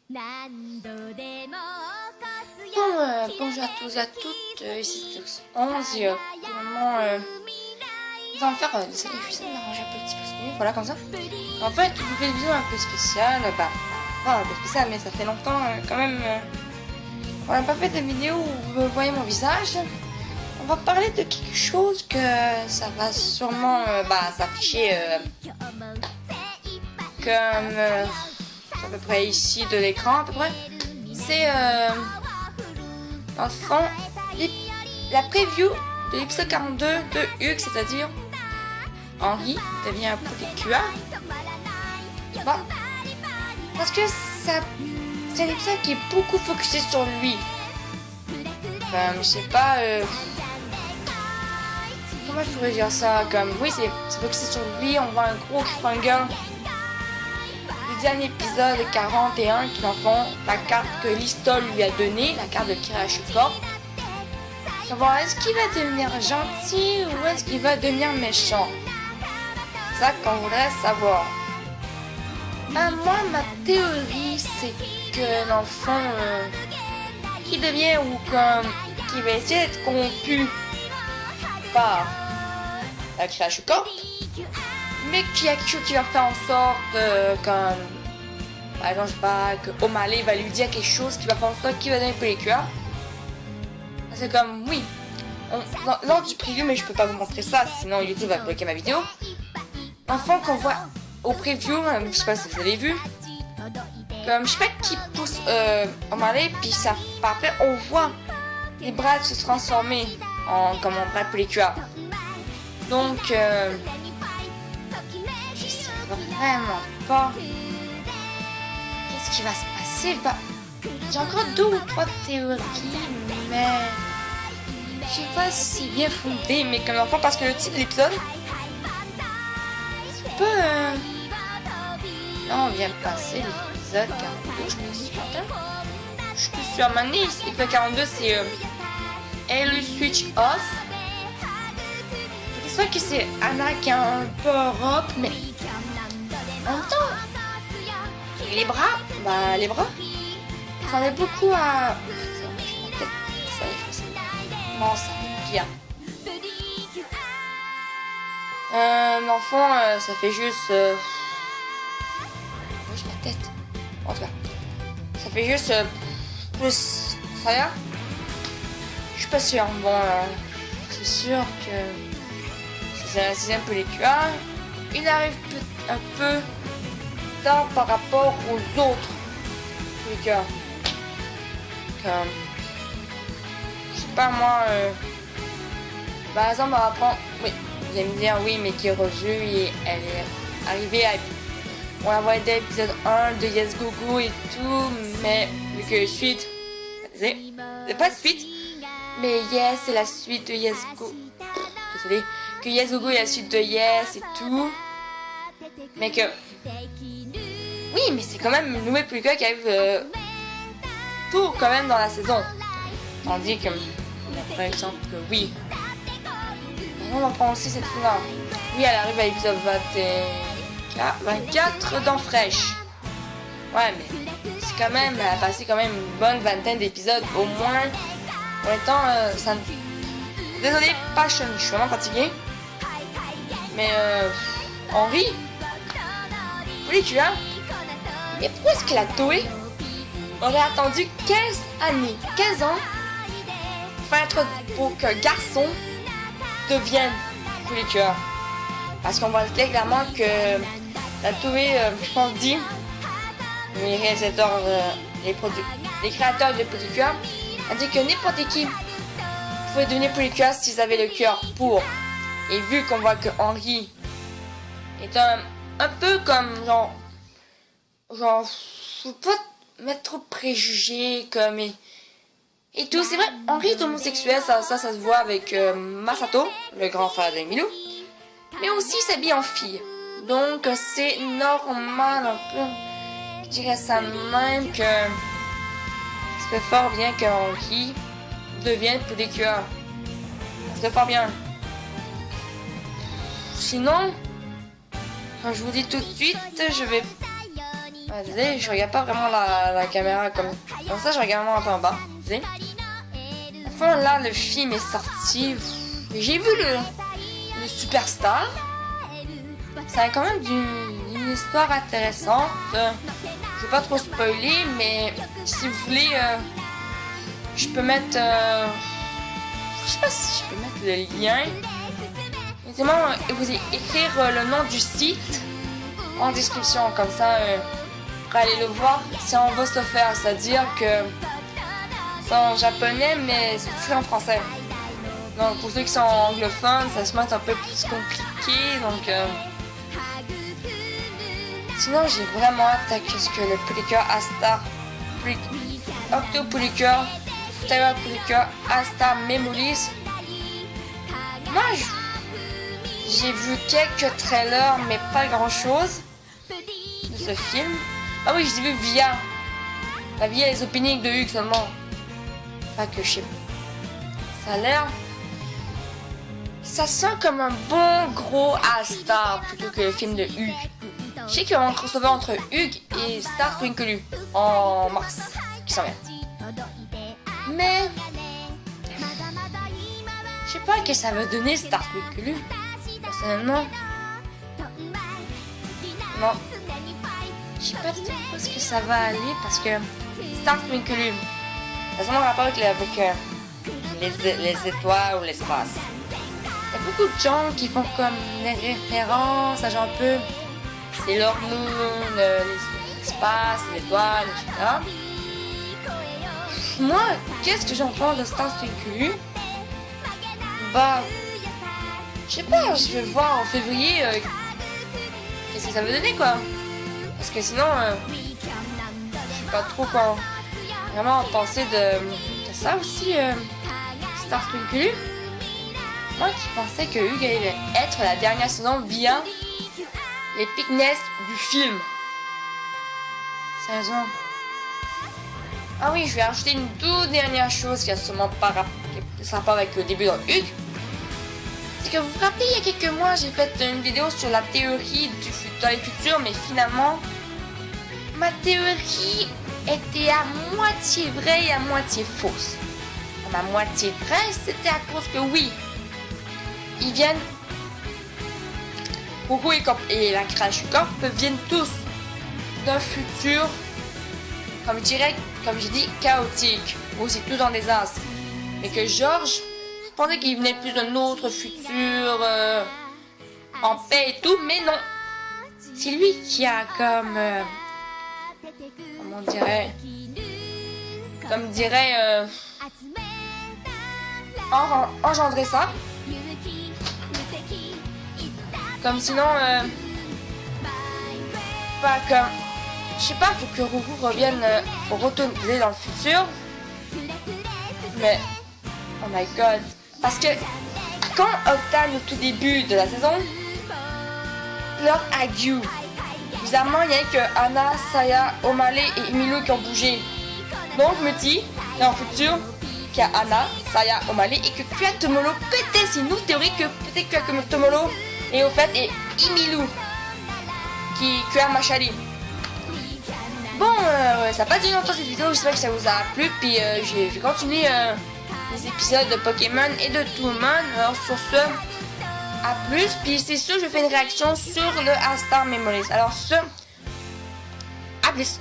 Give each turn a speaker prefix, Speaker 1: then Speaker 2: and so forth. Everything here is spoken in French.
Speaker 1: Bonjour à tous et à toutes, ici c'est 11 et pour le moment, on va en faire des séries, je vais essayer de m'arranger un petit peu mieux, voilà comme ça. En fait, une nouvelle vidéo un peu spéciale, pas un peu spéciale, mais ça fait longtemps quand même, on n'a pas fait de vidéo où vous voyez mon visage. On va parler de quelque chose que ça va sûrement s'afficher comme à peu près ici de l'écran à peu près. C'est dans le fond la preview de l'épisode 42 de Hugues, c'est-à-dire Henry devient un PQA. Bon, parce que c'est un épisode qui est beaucoup focusé sur lui. Enfin, je sais pas comment je pourrais dire ça, comme oui c'est focusé sur lui, on voit un gros cliffhanger du dernier épisode 41 qui en font la carte que Listol lui a donnée, la carte de Crash Corp. Savoir est-ce qu'il va devenir gentil ou est-ce qu'il va devenir méchant. C'est ça qu'on voudrait savoir. Moi ma théorie c'est que dans le fond qu'il devient ou comme qu'il va essayer d'être corrompu par la Crash Corp, mais qu'il y a quelque chose qui va faire en sorte comme par exemple je sais pas que O'Malley va lui dire quelque chose qui va faire en sorte qu'il va donner PQA. C'est comme oui lors du preview, mais je peux pas vous montrer ça sinon YouTube va bloquer ma vidéo. Enfin qu'on voit au preview, je sais pas si vous avez vu, comme je sais pas qui pousse O'Malley, puis ça après on voit les bras se transformer en comme en bras de PQA. Donc je sais vraiment pas qu'est-ce qui va se passer. J'ai encore 2 ou 3 théories, mais je sais pas si c'est bien fondé, mais comme enfant parce que le titre de l'épisode c'est pas non on vient de passer l'épisode 42, je pense je suis plus sûre maintenant. L'épisode 42 c'est Halo Switch Off. C'est sûr que c'est Anna qui est un peu rock, mais en même temps les bras ça ressemblait beaucoup à non ça fait bien. L'enfant ça fait juste bouge ma tête en tout cas ça fait juste plus ça y est. Je suis pas sûre. Bon c'est sûr que c'est un 6ème PQA. Il arrive un peu tard par rapport aux autres PQA. Comme je sais pas moi par exemple on va prendre oui vous allez me dire oui mais qui est revue et elle est arrivée à on la voit dès l'épisode 1 de Yes Go Go et tout, mais vu que suite c'est pas suite mais Yes c'est la suite de Yes Go désolé que Yes Go Go est la suite de Yes et tout, mais que oui mais c'est quand même une nouvelle PQA qui arrive tout quand même dans la saison. Tandis que, par exemple, que oui. On va prendre aussi cette fois. Oui, elle arrive à l'épisode 24 dans Fresh. Ouais, mais c'est quand même, elle a passé quand même une bonne vingtaine d'épisodes au moins. En même temps, ça. Désolé, Passion, je suis vraiment fatigué. Mais Henry, oui, tu as. Et pourquoi est-ce que la Toei aurait attendu 15 années, 15 ans pour qu'un garçon devienne PQA? Parce qu'on voit clairement que la Toei, je pense, dit les réalisateurs, les créateurs de PQA a dit que n'importe qui pouvait devenir PQA s'ils avaient le cœur pour. Et vu qu'on voit que Henry est un peu comme genre faut pas mettre trop de préjugés comme et tout. C'est vrai, Henry est homosexuel, ça se voit avec Masato, le grand frère de Milou, mais aussi il s'habille en fille. Donc c'est normal un peu, je dirais ça même que ça fait fort bien que Henry devienne PQA. Ça fait fort bien. Sinon, quand je vous dis tout de suite, je vais Ah, désolé, je regarde pas vraiment la caméra comme ça, je regarde vraiment un peu en bas. Désolé. Enfin, là, le film est sorti. J'ai vu le Superstar. Ça a quand même une histoire intéressante. Je vais pas trop spoiler, mais si vous voulez, je peux mettre. Je sais pas si je peux mettre le lien. Évidemment, vous écrire le nom du site en description, comme ça, pour aller le voir. C'est en voice-over, c'est-à-dire que c'est en japonais, mais c'est en français. Donc pour ceux qui sont anglophones, ça se met un peu plus compliqué, donc. Sinon, j'ai vraiment hâte à ce que le Polycœur Astar, Octopolycœur, Futaba Polycœur Astar Memories. Moi, j'ai vu quelques trailers, mais pas grand chose de ce film. Ah oui, j'ai vu via les openings de Hugues seulement. Pas que je sais pas. Ça a l'air. Ça sent comme un bon gros Astar plutôt que le film de Hugues. Je sais qu'il y aura un crossover entre Hugues et Star Twinkle en mars, qui s'en vient. Mais je sais pas ce que ça va donner Star Twinkle. Personnellement, non. Je sais pas du tout où est-ce que ça va aller parce que Star Twinkle, ça a sûrement rapport avec les étoiles ou l'espace. Il y a beaucoup de gens qui font comme des références à genre un peu. C'est leur moon, l'espace, les étoiles, etc. Moi, qu'est-ce que j'en pense de Star Twinkle? Bah, je sais pas, je vais voir en février qu'est-ce que ça veut donner, quoi. Parce que sinon, je sais pas trop quoi vraiment penser de ça aussi, Star Twinkle. Moi qui pensais que Hugues allait être la dernière saison via l'épicness du film. Sérieusement. Ah oui, je vais rajouter une toute dernière chose qui a sûrement pas rapport avec le début dans Hugues. C'est que vous vous rappelez, il y a quelques mois, j'ai fait une vidéo sur la théorie dans les futurs, mais finalement, ma théorie était à moitié vraie et à moitié fausse. À moitié vraie, c'était à cause que oui, ils viennent. Goku et la Crash Corp viennent tous d'un futur, comme j'ai dit, chaotique, où c'est tout dans des as. Mais que George, je pensais qu'il venait plus d'un autre futur, en paix et tout, mais non. C'est lui qui a comment on dirait, engendré ça. Comme sinon, pas comme, je sais pas, faut que Goku revienne retourner dans le futur. Mais, oh my god, parce que quand Octane au tout début de la saison pleure à Gyu, bizarrement il y a que Anna, Saya, Omale et Emilu qui ont bougé. Donc je me dis, dans le futur, qu'il y a Anna, Saya, Omale et que Kuatomolo, peut-être c'est une autre théorie que peut-être que Kuatomolo et au fait, et Emilu qui a Machali. Bon, ça n'a pas duré longtemps cette vidéo, j'espère que ça vous a plu. Puis je vais continuer les épisodes de Pokémon et de tout le monde. Alors sur ce, à plus. Puis c'est sûr, je fais une réaction sur le Astar Memories. Alors sur ce, à plus.